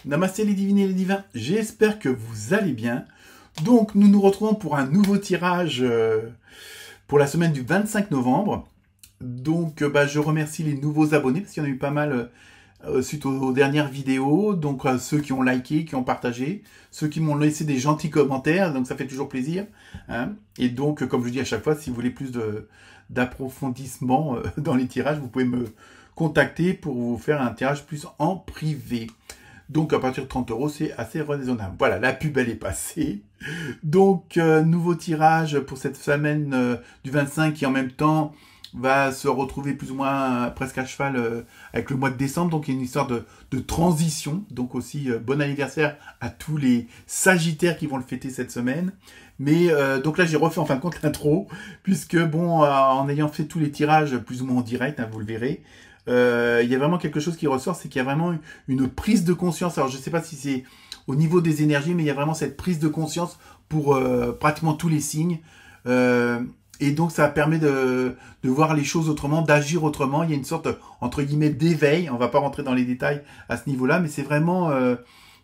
Namasté les divines et les divins, j'espère que vous allez bien. Donc nous nous retrouvons pour un nouveau tirage pour la semaine du 25 novembre. Donc je remercie les nouveaux abonnés parce qu'il y en a eu pas mal suite aux dernières vidéos. Donc ceux qui ont liké, qui ont partagé, ceux qui m'ont laissé des gentils commentaires, donc ça fait toujours plaisir. Hein. Et donc comme je dis à chaque fois, si vous voulez plus d'approfondissement dans les tirages, vous pouvez me contacter pour vous faire un tirage plus en privé. Donc à partir de 30 €, c'est assez raisonnable. Voilà, la pub elle est passée. Donc nouveau tirage pour cette semaine du 25 qui en même temps va se retrouver plus ou moins presque à cheval avec le mois de décembre. Donc il y a une histoire de transition. Donc aussi bon anniversaire à tous les Sagittaires qui vont le fêter cette semaine. Mais donc là j'ai refait en fin de compte l'intro, puisque bon, en ayant fait tous les tirages plus ou moins en direct, hein, vous le verrez, il y a vraiment quelque chose qui ressort, c'est qu'il y a vraiment une prise de conscience. Alors je ne sais pas si c'est au niveau des énergies, mais il y a vraiment cette prise de conscience pour pratiquement tous les signes. Et donc ça permet de voir les choses autrement, d'agir autrement. Il y a une sorte, entre guillemets, d'éveil. On va pas rentrer dans les détails à ce niveau-là, mais c'est vraiment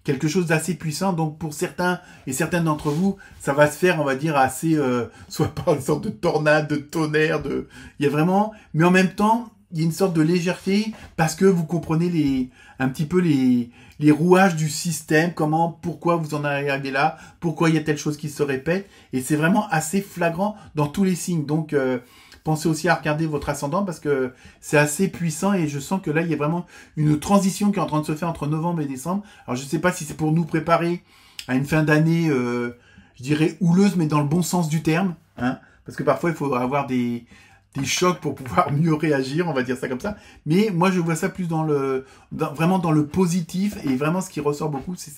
quelque chose d'assez puissant. Donc pour certains et certaines d'entre vous, ça va se faire, on va dire, assez, soit par une sorte de tornade, de tonnerre, il y a vraiment, mais en même temps, il y a une sorte de légèreté parce que vous comprenez un petit peu les rouages du système, pourquoi vous en arrivez là, pourquoi il y a telle chose qui se répète, et c'est vraiment assez flagrant dans tous les signes. Donc pensez aussi à regarder votre ascendant parce que c'est assez puissant et je sens que là il y a vraiment une transition qui est en train de se faire entre novembre et décembre. Alors je ne sais pas si c'est pour nous préparer à une fin d'année, je dirais houleuse, mais dans le bon sens du terme, hein, parce que parfois il faut avoir des chocs pour pouvoir mieux réagir, on va dire ça comme ça. Mais moi, je vois ça plus vraiment dans le positif. Et vraiment, ce qui ressort beaucoup, c'est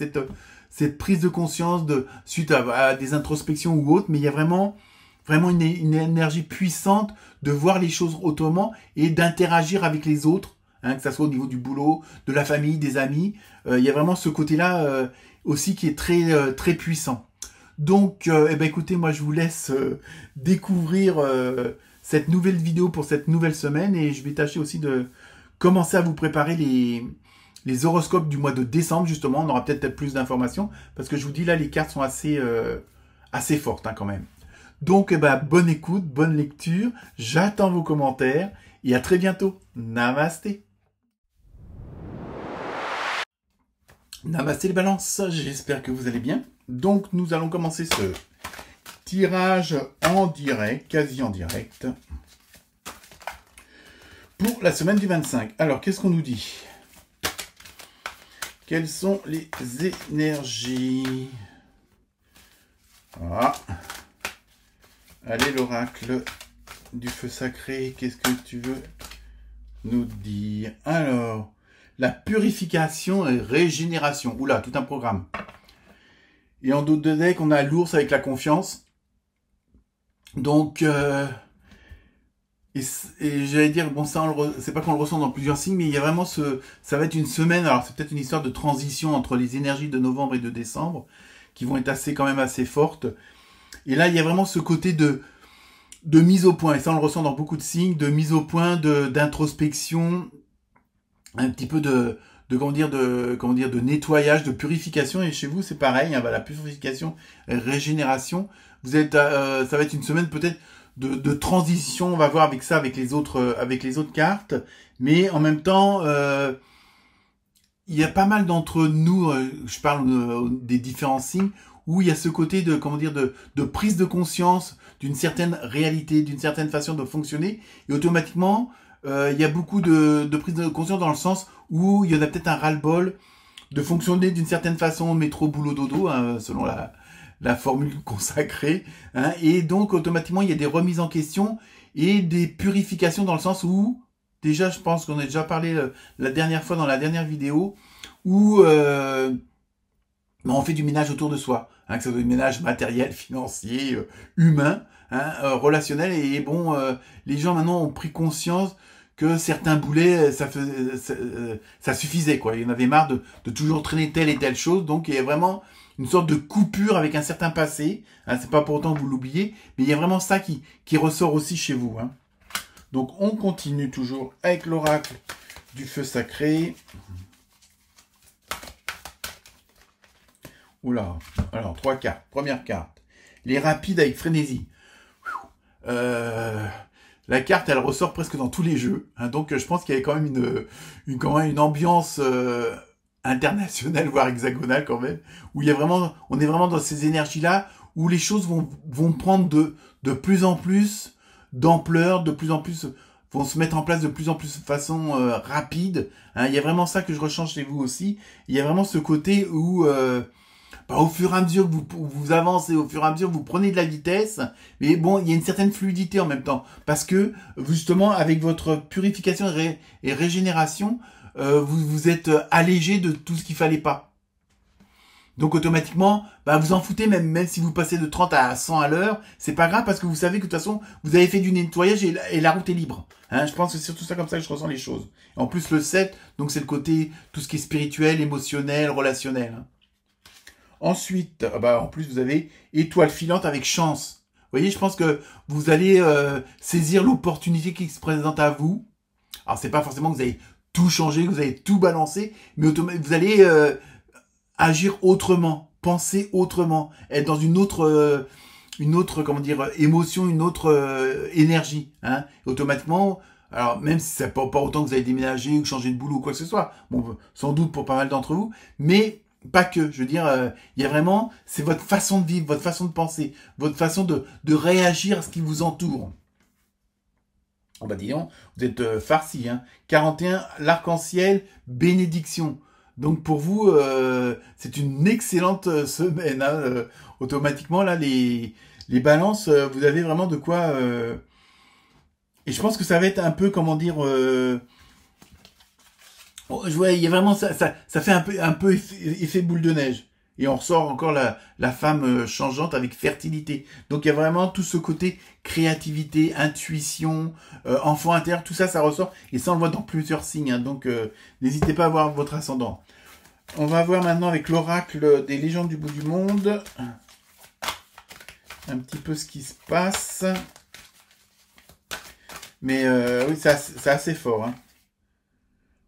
cette prise de conscience suite à des introspections ou autres. Mais il y a vraiment une énergie puissante de voir les choses autrement et d'interagir avec les autres, hein, que ça soit au niveau du boulot, de la famille, des amis. Il y a vraiment ce côté-là aussi qui est très, très puissant. Donc, écoutez, moi, je vous laisse découvrir cette nouvelle vidéo pour cette nouvelle semaine et je vais tâcher aussi de commencer à vous préparer les horoscopes du mois de décembre, justement. On aura peut-être plus d'informations parce que je vous dis là, les cartes sont assez fortes, hein, quand même. Donc, bonne écoute, bonne lecture. J'attends vos commentaires et à très bientôt. Namasté. Namasté les balances, j'espère que vous allez bien. Donc, nous allons commencer ce tirage en direct, quasi en direct, pour la semaine du 25. Alors, qu'est-ce qu'on nous dit? Quelles sont les énergies? Ah. Allez, l'oracle du feu sacré, qu'est-ce que tu veux nous dire? Alors, la purification et régénération. Oula, tout un programme. Et en dos de deck, on a l'ours avec la confiance. Donc, et j'allais dire, bon, ça, c'est pas qu'on le ressent dans plusieurs signes, mais il y a vraiment ça va être une semaine, alors c'est peut-être une histoire de transition entre les énergies de novembre et de décembre, qui vont être quand même assez fortes. Et là, il y a vraiment ce côté de mise au point, et ça, on le ressent dans beaucoup de signes, de mise au point, d'introspection, un petit peu de nettoyage, de purification, et chez vous, c'est pareil, hein, la purification, régénération. Vous êtes, ça va être une semaine peut-être de transition. On va voir avec ça, avec les autres cartes. Mais en même temps, il y a pas mal d'entre nous. Je parle des différents signes où il y a ce côté de prise de conscience d'une certaine réalité, d'une certaine façon de fonctionner. Et automatiquement, il y a beaucoup de prise de conscience dans le sens où il y en a peut-être un ras-le-bol de fonctionner d'une certaine façon, métro, boulot, dodo, hein, selon la formule consacrée, hein, et donc automatiquement il y a des remises en question et des purifications dans le sens où, déjà je pense qu'on a déjà parlé la dernière fois dans la dernière vidéo, où on fait du ménage autour de soi, hein, que ce soit du ménage matériel, financier, humain, hein, relationnel, et bon, les gens maintenant ont pris conscience que certains boulets, ça suffisait, quoi. Il y en avait marre de toujours traîner telle et telle chose, donc il y a vraiment une sorte de coupure avec un certain passé. Hein, c'est pas pour autant que vous l'oubliez, mais il y a vraiment ça qui ressort aussi chez vous. Hein. Donc on continue toujours avec l'oracle du feu sacré. Oula. Alors, 3 cartes. Première carte. Les rapides avec frénésie. La carte, elle ressort presque dans tous les jeux. Hein, donc, je pense qu'il y a quand même une ambiance internationale, voire hexagonale quand même, où il y a vraiment, on est vraiment dans ces énergies-là, où les choses vont prendre de plus en plus d'ampleur, de plus en plus, vont se mettre en place de plus en plus de façon rapide. Hein, il y a vraiment ça que je ressens chez vous aussi. Il y a vraiment ce côté où au fur et à mesure que vous avancez, au fur et à mesure que vous prenez de la vitesse, mais bon, il y a une certaine fluidité en même temps. Parce que, justement, avec votre purification et régénération, vous êtes allégé de tout ce qu'il fallait pas. Donc, automatiquement, vous en foutez, même si vous passez de 30 à 100 à l'heure, c'est pas grave parce que vous savez que de toute façon, vous avez fait du nettoyage et la route est libre. Hein, je pense que c'est surtout ça comme ça que je ressens les choses. En plus, le 7, donc c'est le côté, tout ce qui est spirituel, émotionnel, relationnel. Hein. Ensuite, en plus, vous avez étoile filante avec chance. Vous voyez, je pense que vous allez saisir l'opportunité qui se présente à vous. Alors, c'est pas forcément que vous allez tout changer, que vous allez tout balancer, mais vous allez agir autrement, penser autrement, être dans une autre comment dire, émotion, une autre énergie. Hein. Automatiquement, alors même si c'est pas autant que vous allez déménager ou changer de boulot ou quoi que ce soit, bon, sans doute pour pas mal d'entre vous, mais pas que, je veux dire, il y a vraiment, c'est votre façon de vivre, votre façon de penser, votre façon de réagir à ce qui vous entoure. Disons, vous êtes farci, hein. 41, l'arc-en-ciel, bénédiction. Donc pour vous, c'est une excellente semaine. Hein. Automatiquement, là, les balances, vous avez vraiment de quoi... Et je pense que ça va être un peu, comment dire... je vois, il y a vraiment ça fait un peu effet boule de neige. Et on ressort encore la femme changeante avec fertilité. Donc il y a vraiment tout ce côté créativité, intuition, enfant intérieur, tout ça, ça ressort. Et ça, on le voit dans plusieurs signes. Hein. Donc n'hésitez pas à voir votre ascendant. On va voir maintenant avec l'oracle des légendes du bout du monde. Un petit peu ce qui se passe. Mais oui, c'est assez fort. Hein.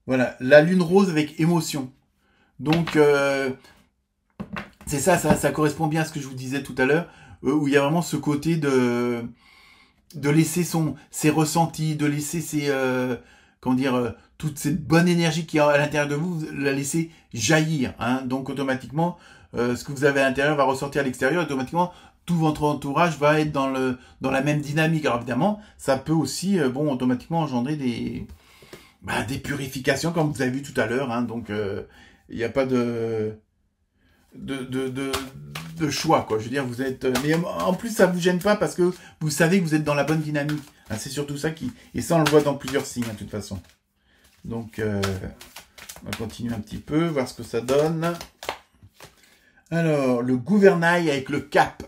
Voilà, la lune rose avec émotion. Donc, c'est ça correspond bien à ce que je vous disais tout à l'heure, où il y a vraiment ce côté de laisser ses ressentis, de laisser toute cette bonne énergie qui est à l'intérieur de vous, la laisser jaillir. Hein. Donc, automatiquement, ce que vous avez à l'intérieur va ressortir à l'extérieur. Automatiquement, tout votre entourage va être dans la même dynamique. Alors, évidemment, ça peut aussi, automatiquement engendrer des purifications, comme vous avez vu tout à l'heure. Hein, donc, il n'y a pas de choix, quoi. Je veux dire, vous êtes... Mais en plus, ça vous gêne pas parce que vous savez que vous êtes dans la bonne dynamique. Hein, c'est surtout ça qui... Et ça, on le voit dans plusieurs signes, hein, de toute façon. Donc, on va continuer un petit peu, voir ce que ça donne. Alors, le gouvernail avec le cap.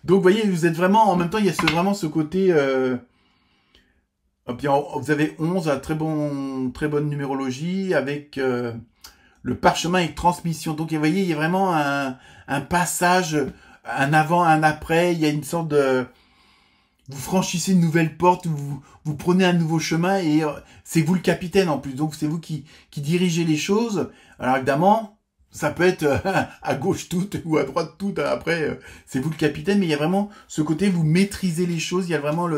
Donc, vous voyez, vous êtes vraiment... En même temps, il y a vraiment ce côté... Puis vous avez 11, très bonne numérologie, avec le parchemin et transmission. Donc vous voyez, il y a vraiment un passage, un avant, un après. Il y a une sorte de... Vous franchissez une nouvelle porte, vous prenez un nouveau chemin et c'est vous le capitaine en plus. Donc c'est vous qui dirigez les choses. Alors évidemment, ça peut être à gauche tout ou à droite tout. Après, c'est vous le capitaine. Mais il y a vraiment ce côté, vous maîtrisez les choses. Il y a vraiment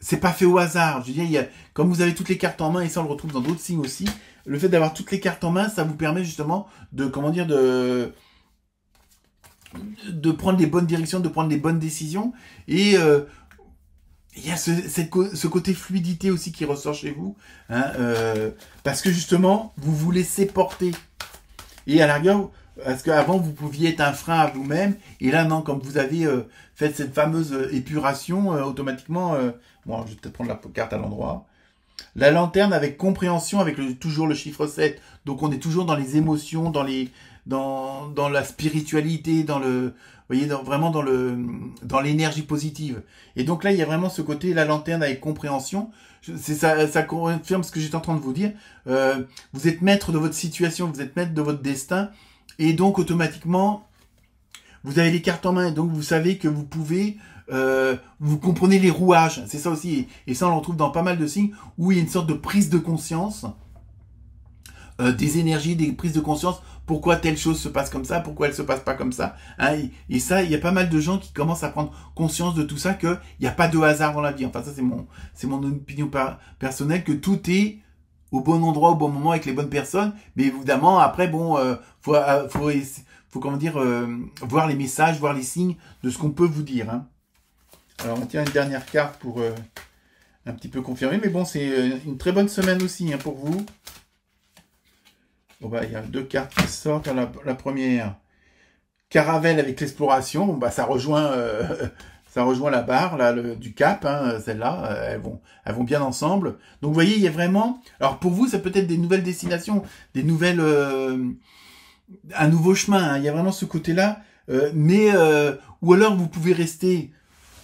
c'est pas fait au hasard. Je veux dire, comme vous avez toutes les cartes en main, et ça on le retrouve dans d'autres signes aussi, le fait d'avoir toutes les cartes en main, ça vous permet justement de prendre les bonnes directions, de prendre les bonnes décisions. Et il y a ce côté fluidité aussi qui ressort chez vous. Hein, parce que justement, vous vous laissez porter. Et à la rigueur, parce qu'avant, vous pouviez être un frein à vous-même. Et là, non, comme vous avez fait cette fameuse épuration, automatiquement... bon, je vais peut-être prendre la carte à l'endroit. La lanterne avec compréhension, avec toujours le chiffre 7. Donc, on est toujours dans les émotions, dans la spiritualité, vous voyez, vraiment dans l'énergie positive. Et donc là, il y a vraiment ce côté, la lanterne avec compréhension. Ça confirme ce que j'étais en train de vous dire. Vous êtes maître de votre situation, vous êtes maître de votre destin. Et donc, automatiquement, vous avez les cartes en main. Et donc, vous savez que vous pouvez... vous comprenez les rouages. C'est ça aussi. Et ça, on le retrouve dans pas mal de signes où il y a une sorte de prise de conscience. Des énergies, des prises de conscience pourquoi telle chose se passe comme ça, pourquoi elle se passe pas comme ça. Hein, et ça, il y a pas mal de gens qui commencent à prendre conscience de tout ça, qu'il n'y a pas de hasard dans la vie. Enfin, ça, c'est mon opinion personnelle, que tout est au bon endroit, au bon moment, avec les bonnes personnes. Mais évidemment, après, bon, faut comment dire, voir les messages, voir les signes de ce qu'on peut vous dire. Hein. Alors, on tient une dernière carte pour un petit peu confirmer. Mais bon, c'est une très bonne semaine aussi hein, pour vous. Bon, bah, il y a 2 cartes qui sortent. La première, Caravelle avec l'exploration. Bon, bah, ça rejoint la barre là, du cap, hein, celle-là. Elles vont bien ensemble. Donc, vous voyez, il y a vraiment... Alors, pour vous, ça peut être des nouvelles destinations, des nouvelles... un nouveau chemin. Hein. Il y a vraiment ce côté-là. Ou alors, vous pouvez rester...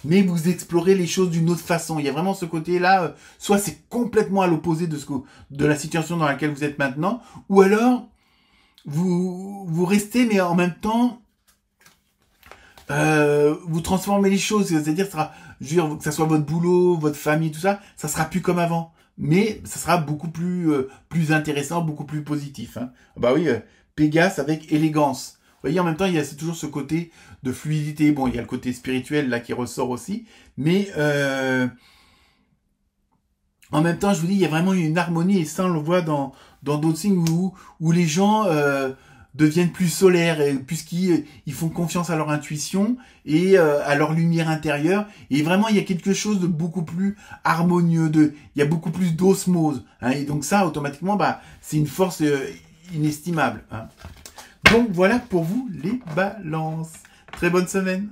mais vous explorez les choses d'une autre façon. Il y a vraiment ce côté-là, soit c'est complètement à l'opposé de la situation dans laquelle vous êtes maintenant, ou alors vous restez, mais en même temps, vous transformez les choses. C'est-à-dire, je veux dire, que ça soit votre boulot, votre famille, tout ça, ça sera plus comme avant. Mais ça sera beaucoup plus intéressant, beaucoup plus positif. Hein. Bah oui, Pégase avec élégance. Vous voyez, en même temps, c'est toujours ce côté de fluidité. Bon, il y a le côté spirituel là qui ressort aussi, mais en même temps, je vous dis, il y a vraiment une harmonie, et ça, on le voit dans d'autres signes où les gens deviennent plus solaires, puisqu'ils font confiance à leur intuition et à leur lumière intérieure. Et vraiment, il y a quelque chose de beaucoup plus harmonieux, il y a beaucoup plus d'osmose. Hein, et donc ça, automatiquement, bah, c'est une force inestimable. Hein. Donc voilà pour vous les balances. Très bonne semaine.